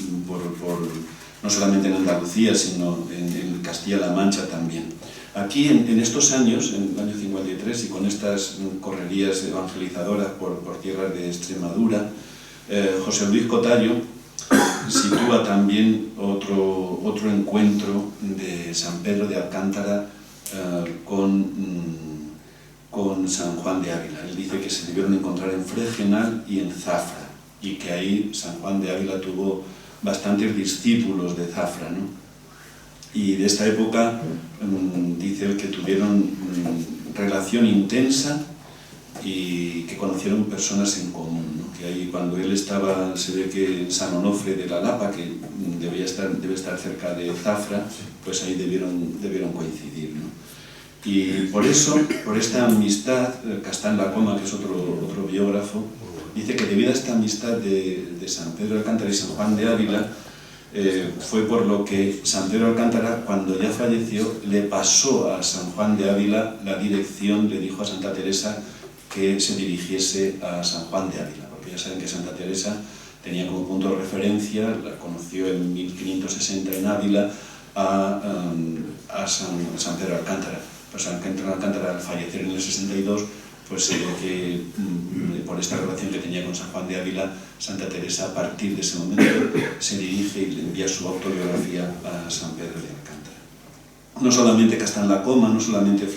Speaker 1: no solamente en Andalucía, sino en Castilla-La Mancha también. Aquí, en estos años, en el año 53, y con estas correrías evangelizadoras por tierras de Extremadura, José Luis Cotallo sitúa también otro encuentro de San Pedro de Alcántara con San Juan de Ávila. Él dice que se debieron encontrar en Fregenal y en Zafra, y que ahí San Juan de Ávila tuvo bastantes discípulos de Zafra, ¿no? Y de esta época dice él que tuvieron relación intensa y que conocieron personas en común, ¿no? Que ahí cuando él estaba, se ve que en San Onofre de la Lapa, que debe estar cerca de Zafra, pues ahí debieron coincidir, ¿no? Y por eso, por esta amistad, Castán Lacoma, que es otro biógrafo, dice que debido a esta amistad de San Pedro de Alcántara y San Juan de Ávila, fue por lo que San Pedro de Alcántara, cuando ya falleció, le pasó a San Juan de Ávila la dirección, le dijo a Santa Teresa que se dirigiese a San Juan de Ávila, porque ya saben que Santa Teresa tenía como punto de referencia, la conoció en 1560 en Ávila, a San Pedro de Alcántara. Pues San Pedro de Alcántara, al fallecer en el 62, pues se ve que por esta relación que tenía con San Juan de Ávila, Santa Teresa a partir de ese momento se dirige y le envía su autobiografía a San Pedro de Alcántara. No solamente Castán Lacoma, no solamente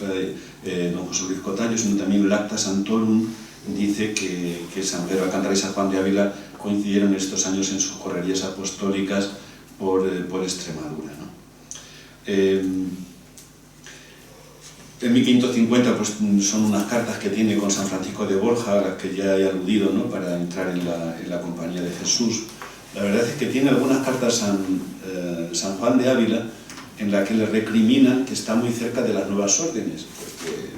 Speaker 1: don José Luis Cotallo, sino también Lacta Santorum dice que San Pedro de Alcántara y San Juan de Ávila coincidieron estos años en sus correrías apostólicas por Extremadura, ¿no? En 1550 pues, son unas cartas que tiene con San Francisco de Borja, a las que ya he aludido, ¿no? Para entrar en la compañía de Jesús. La verdad es que tiene algunas cartas San Juan de Ávila en las que le recriminan que está muy cerca de las nuevas órdenes, porque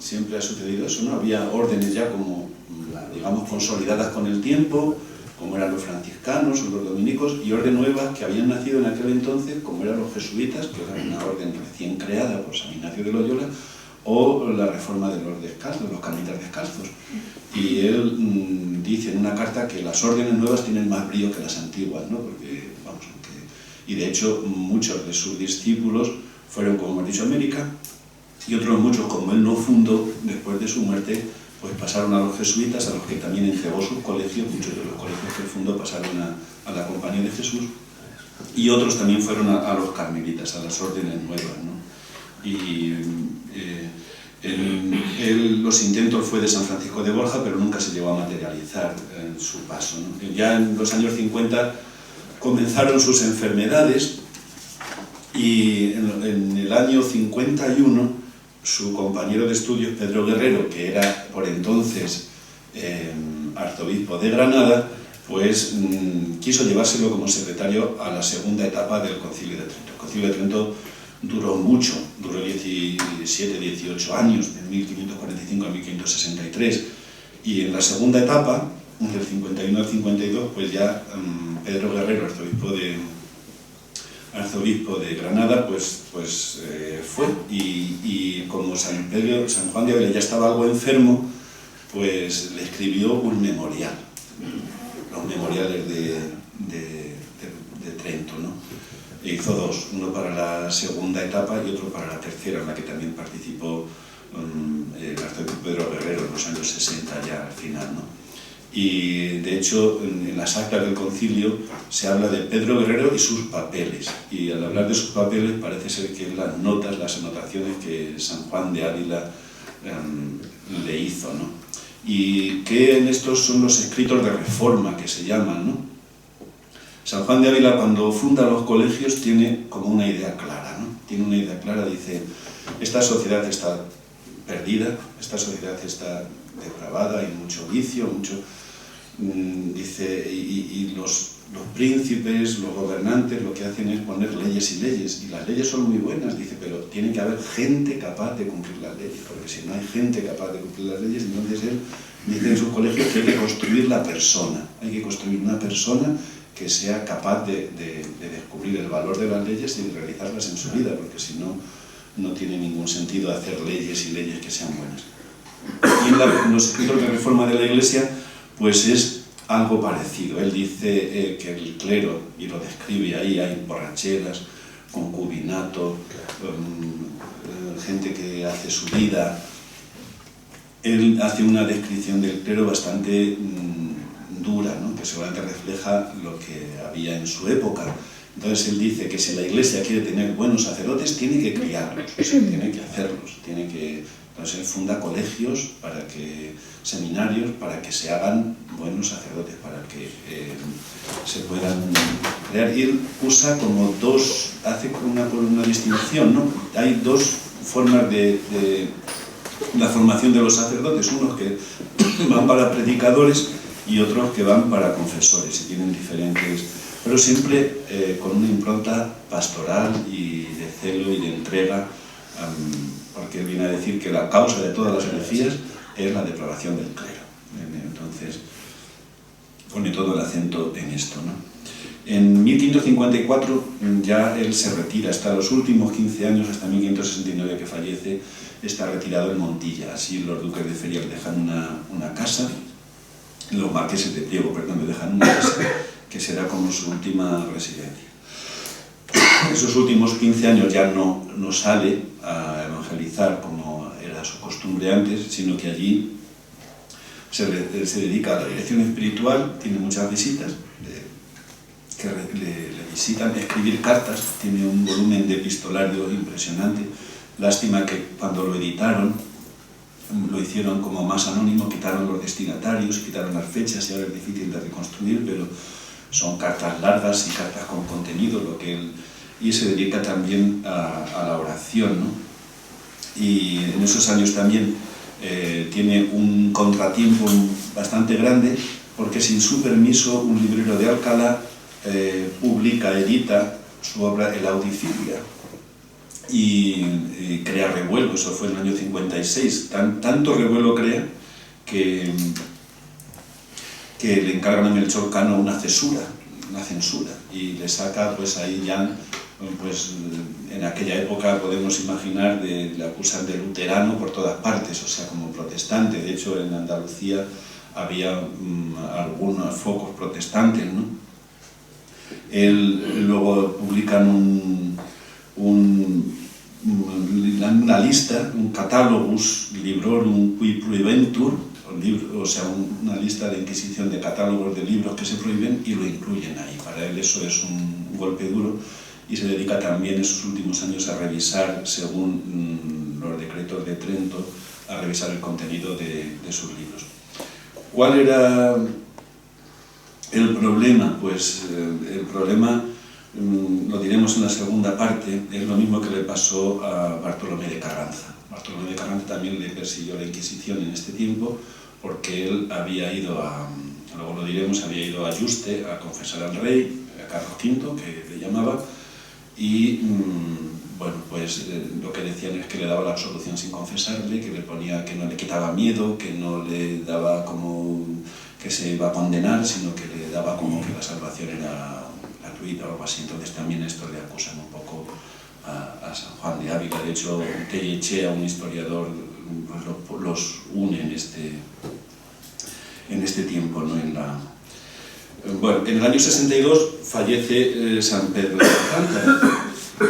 Speaker 1: siempre ha sucedido eso, ¿no? Había órdenes ya como, digamos, consolidadas con el tiempo, como eran los franciscanos o los dominicos, y órdenes nuevas que habían nacido en aquel entonces, como eran los jesuitas, que eran una orden recién creada por San Ignacio de Loyola, o la reforma de los descalzos, los carmelitas descalzos. Y él dice en una carta que las órdenes nuevas tienen más brío que las antiguas, ¿no? Porque, vamos, y de hecho muchos de sus discípulos fueron, como hemos dicho, a América, y otros muchos, como él no fundó, después de su muerte, pues pasaron a los jesuitas, a los que también entregó sus colegios. Muchos de los colegios que él fundó pasaron a la Compañía de Jesús, y otros también fueron a los carmelitas, a las órdenes nuevas, ¿no? Y los intentos fue de San Francisco de Borja, pero nunca se llegó a materializar su paso, ¿no? Ya en los años 50 comenzaron sus enfermedades, y en el año 51 su compañero de estudios, Pedro Guerrero, que era por entonces arzobispo de Granada, pues quiso llevárselo como secretario a la segunda etapa del Concilio de Trento. El Concilio de Trento duró mucho, duró 17, 18 años, de 1545 a 1563, y en la segunda etapa, del 51 al 52, pues ya Pedro Guerrero, arzobispo de Granada, pues fue, y como San Juan de Ávila ya estaba algo enfermo, pues le escribió un memorial, los memoriales de Trento, ¿no? E hizo dos, uno para la segunda etapa y otro para la tercera, en la que también participó el arzobispo Pedro Guerrero en los años 60 ya al final, ¿no? Y de hecho en las actas del concilio se habla de Pedro Guerrero y sus papeles, y al hablar de sus papeles parece ser que las anotaciones que San Juan de Ávila le hizo, ¿no? Y que en estos son los escritos de reforma que se llaman, ¿no? San Juan de Ávila, cuando funda los colegios, tiene como una idea clara, ¿no? tiene una idea clara, dice: esta sociedad está perdida, esta sociedad está depravada, hay mucho vicio, dice, y los príncipes, los gobernantes, lo que hacen es poner leyes y leyes, y las leyes son muy buenas, dice, pero tiene que haber gente capaz de cumplir las leyes, porque si no hay gente capaz de cumplir las leyes, entonces él dice en sus colegios que hay que construir la persona, hay que construir una persona que sea capaz de descubrir el valor de las leyes y de realizarlas en su vida, porque si no, no tiene ningún sentido hacer leyes y leyes que sean buenas. Y en los escritos de reforma de la Iglesia, pues es algo parecido. Él dice que el clero, y lo describe ahí, hay borracheras, concubinato, gente que hace su vida. Él hace una descripción del clero bastante dura, ¿no? Que seguramente refleja lo que había en su época. Entonces él dice que si la Iglesia quiere tener buenos sacerdotes, tiene que criarlos, o sea, tiene que hacerlos, entonces él funda colegios, seminarios, para que se hagan buenos sacerdotes, para que se puedan crear. Y él usa como hace una distinción, ¿no? Hay dos formas de la formación de los sacerdotes, unos que van para predicadores y otros que van para confesores, y tienen diferentes, pero siempre con una impronta pastoral y de celo y de entrega, porque él viene a decir que la causa de todas las herejías es la depravación del clero. Entonces pone todo el acento en esto, ¿no? En 1554 ya él se retira, hasta los últimos 15 años, hasta 1569 que fallece, está retirado en Montilla. Así los duques de Feria le dejan una casa, los marqueses de Priego, perdón, le dejan una casa que será como su última residencia. Esos últimos 15 años ya no sale a evangelizar como era su costumbre antes, sino que allí se dedica a la dirección espiritual, tiene muchas visitas, que le visitan, escribir cartas, tiene un volumen de epistolario impresionante. Lástima que cuando lo editaron, lo hicieron como más anónimo, quitaron los destinatarios, quitaron las fechas y ahora es difícil de reconstruir, pero son cartas largas y cartas con contenido, y se dedica también a la oración, ¿no? Y en esos años también tiene un contratiempo bastante grande, porque sin su permiso un librero de Alcalá edita su obra El Audicilia y crea revuelo. Eso fue en el año 56, tanto revuelo crea que le encargan a Melchor Cano una censura, y le saca, pues ahí ya, pues en aquella época podemos imaginar, le acusan de luterano por todas partes, o sea, como protestante. De hecho, en Andalucía había algunos focos protestantes, ¿no? Luego publican una lista, un catalogus librorum qui prohibentur, o sea, una lista de inquisición de catálogos de libros que se prohíben, y lo incluyen ahí. Para él eso es un golpe duro, y se dedica también esos últimos años a revisar, según los decretos de Trento, a revisar el contenido de sus libros. ¿Cuál era el problema? Pues el problema, lo diremos en la segunda parte, es lo mismo que le pasó a Bartolomé de Carranza. Bartolomé de Carranza también le persiguió la Inquisición en este tiempo, porque él había ido luego lo diremos, había ido a Yuste a confesar al rey, a Carlos V, que le llamaba, y bueno, pues lo que decían es que le daba la absolución sin confesarle, que le ponía, que no le quitaba miedo, que no le daba como que se iba a condenar, sino que le daba como que la salvación era gratuita o algo así. Entonces también esto le acusan un poco a San Juan de Ávila. De hecho, Tellechea, un historiador, los une en este tiempo, ¿no? Bueno, en el año 62 fallece San Pedro de Alcántara,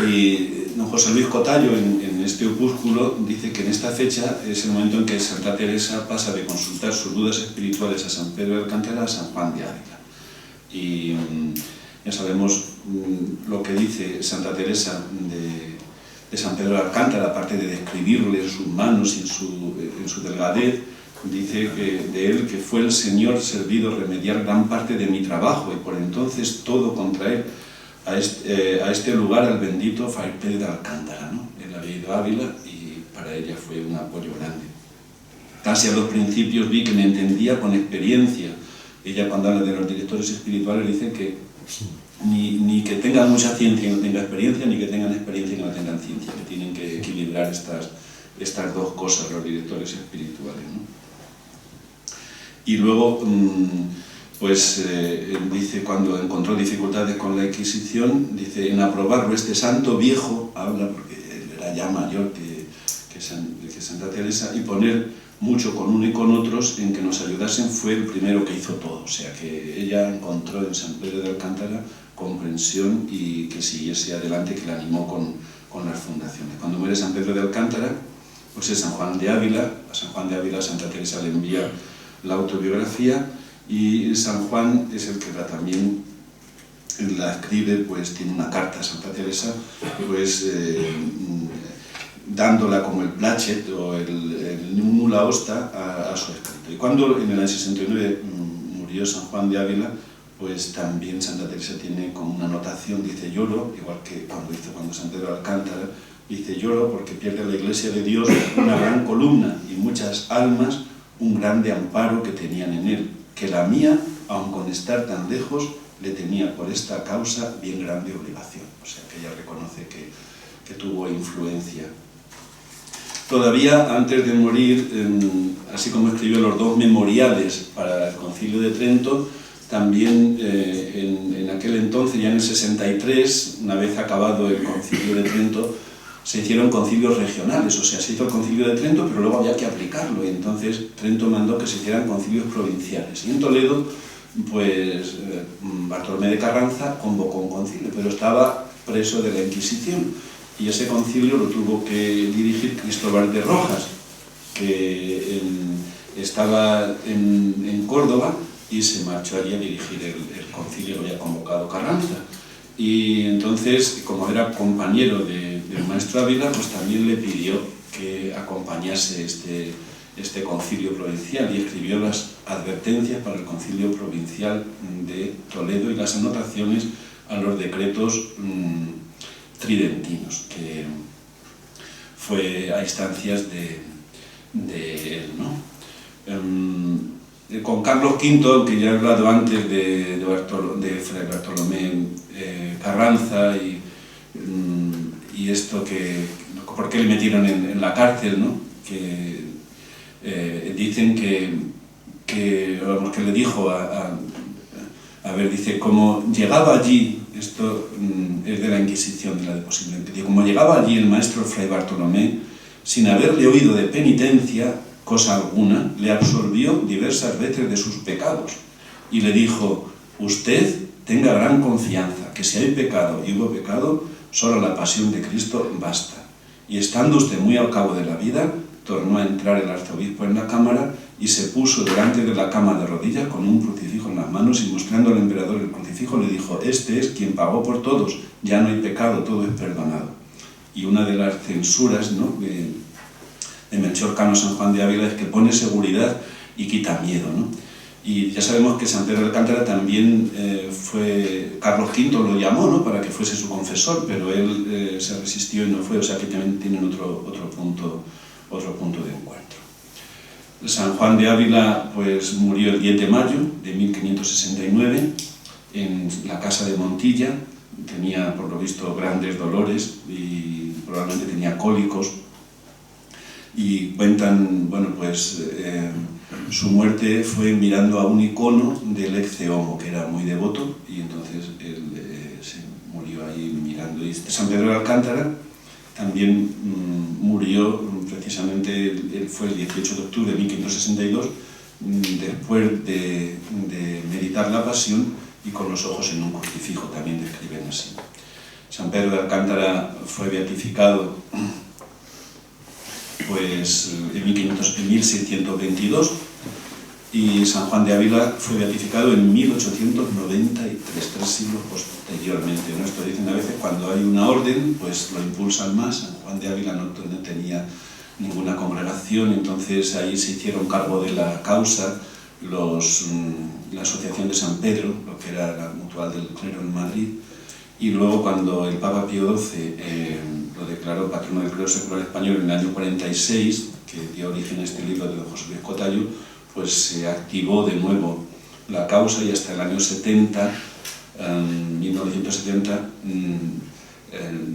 Speaker 1: y don José Luis Cotallo en este opúsculo dice que en esta fecha es el momento en que Santa Teresa pasa de consultar sus dudas espirituales a San Pedro de Alcántara a San Juan de Ávila. Y ya sabemos lo que dice Santa Teresa de San Pedro de Alcántara, aparte de describirle sus manos y en su delgadez. Dice de él que fue el Señor servido remediar gran parte de mi trabajo, y por entonces todo contra él a este lugar al bendito Fray Pérez de Alcántara, ¿no? Él había ido a Ávila y para ella fue un apoyo grande. Casi a los principios vi que me entendía con experiencia. Ella, cuando habla de los directores espirituales, dice que ni que tengan mucha ciencia y no tengan experiencia, ni que tengan experiencia y no tengan ciencia, que tienen que equilibrar estas dos cosas los directores espirituales, ¿no? Y luego, pues dice, cuando encontró dificultades con la Inquisición, dice, en aprobarlo este santo viejo, habla porque él era ya mayor que Santa Teresa, y poner mucho con uno y con otros en que nos ayudasen, fue el primero que hizo todo. O sea que ella encontró en San Pedro de Alcántara comprensión y que siguiese adelante, que la animó con las fundaciones. Cuando muere San Pedro de Alcántara, pues es San Juan de Ávila. A San Juan de Ávila Santa Teresa le envía la autobiografía, y San Juan es el que también la escribe, pues tiene una carta a Santa Teresa, pues dándola como el placet o el nula osta a su escrito. Y cuando en el año 69 murió San Juan de Ávila, pues también Santa Teresa tiene como una anotación, dice lloro, igual que cuando San Pedro de Alcántara, dice lloro porque pierde la Iglesia de Dios una gran columna y muchas almas un grande amparo que tenían en él, que la mía, aun con estar tan lejos, le tenía por esta causa bien grande obligación. O sea que ella reconoce que tuvo influencia. Todavía antes de morir, así como escribió los dos memoriales para el Concilio de Trento, también en aquel entonces, ya en el 63, una vez acabado el Concilio de Trento, se hicieron concilios regionales, o sea, se hizo el Concilio de Trento, pero luego había que aplicarlo, y entonces Trento mandó que se hicieran concilios provinciales. Y en Toledo, pues Bartolomé de Carranza convocó un concilio, pero estaba preso de la Inquisición, y ese concilio lo tuvo que dirigir Cristóbal de Rojas, que estaba en Córdoba, y se marchó allí a dirigir el concilio que había convocado Carranza. Y entonces, como era compañero del maestro Ávila, pues también le pidió que acompañase este concilio provincial, y escribió las advertencias para el concilio provincial de Toledo y las anotaciones a los decretos tridentinos, que fue a instancias de él, ¿no? Con Carlos V, que ya he hablado antes de Fray Bartolomé Carranza, y esto por qué le metieron en la cárcel, ¿no? Que dicen que le dijo dice, como llegaba allí, esto es de la Inquisición, de la de posiblemente, como llegaba allí el maestro Fray Bartolomé, sin haberle oído de penitencia, cosa alguna, le absorbió diversas veces de sus pecados, y le dijo, usted tenga gran confianza, que si hay pecado y hubo pecado, solo la pasión de Cristo basta. Y estando usted muy al cabo de la vida, tornó a entrar el arzobispo en la cámara y se puso delante de la cama de rodillas con un crucifijo en las manos, y mostrando al emperador el crucifijo le dijo, este es quien pagó por todos, ya no hay pecado, todo es perdonado. Y una de las censuras, ¿no?, de Melchor Cano San Juan de Ávila es que pone seguridad y quita miedo, ¿no? Y ya sabemos que San Pedro de Alcántara también Carlos V lo llamó, ¿no?, para que fuese su confesor, pero él se resistió y no fue, o sea que también tienen otro punto de encuentro. San Juan de Ávila pues murió el 10 de mayo de 1569 en la casa de Montilla. Tenía, por lo visto, grandes dolores y probablemente tenía cólicos. Y cuentan, bueno, pues su muerte fue mirando a un icono del ex Homo, que era muy devoto, y entonces él se murió ahí mirando. Y San Pedro de Alcántara también murió precisamente, fue el 18 de octubre de 1562, después de meditar la pasión y con los ojos en un crucifijo, también describen así. San Pedro de Alcántara fue beatificado pues en 1622, y San Juan de Ávila fue beatificado en 1893, 3 siglos posteriormente, ¿no? Esto dicen a veces, cuando hay una orden, pues lo impulsan más. San Juan de Ávila no tenía ninguna congregación, entonces ahí se hicieron cargo de la causa la Asociación de San Pedro, lo que era la Mutual del Clero en Madrid, y luego cuando el Papa Pío XII lo declaró patrono del clero secular español en el año 46, que dio origen a este libro de don José Luis Cotallo, pues se activó de nuevo la causa y hasta el año 1970,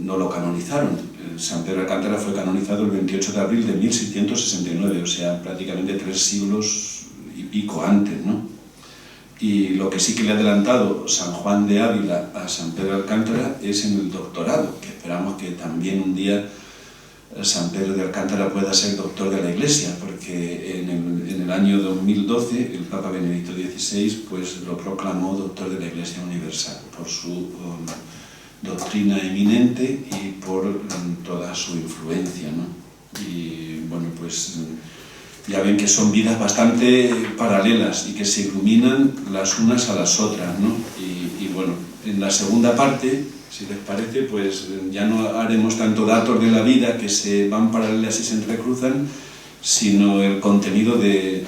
Speaker 1: no lo canonizaron. San Pedro de Alcántara fue canonizado el 28 de abril de 1669, o sea, prácticamente 3 siglos y pico antes, ¿no? Y lo que sí que le ha adelantado San Juan de Ávila a San Pedro de Alcántara es en el doctorado, que esperamos que también un día San Pedro de Alcántara pueda ser doctor de la Iglesia, porque en el año 2012 el Papa Benedicto XVI pues, lo proclamó doctor de la Iglesia Universal por su doctrina eminente y por toda su influencia, ¿no? Y bueno, pues ya ven que son vidas bastante paralelas y que se iluminan las unas a las otras, ¿no? Y bueno, en la segunda parte, si les parece, pues ya no haremos tanto datos de la vida que se van paralelas y se entrecruzan, sino el contenido de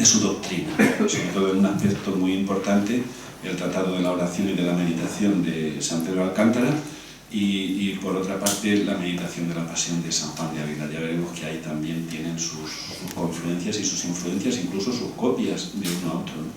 Speaker 1: su doctrina, sobre todo en un aspecto muy importante, el Tratado de la Oración y de la Meditación de San Pedro de Alcántara, y por otra parte la meditación de la Pasión de San Juan de Ávila. Ya veremos que ahí también tienen sus confluencias y sus influencias, incluso sus copias de uno a otro, ¿no?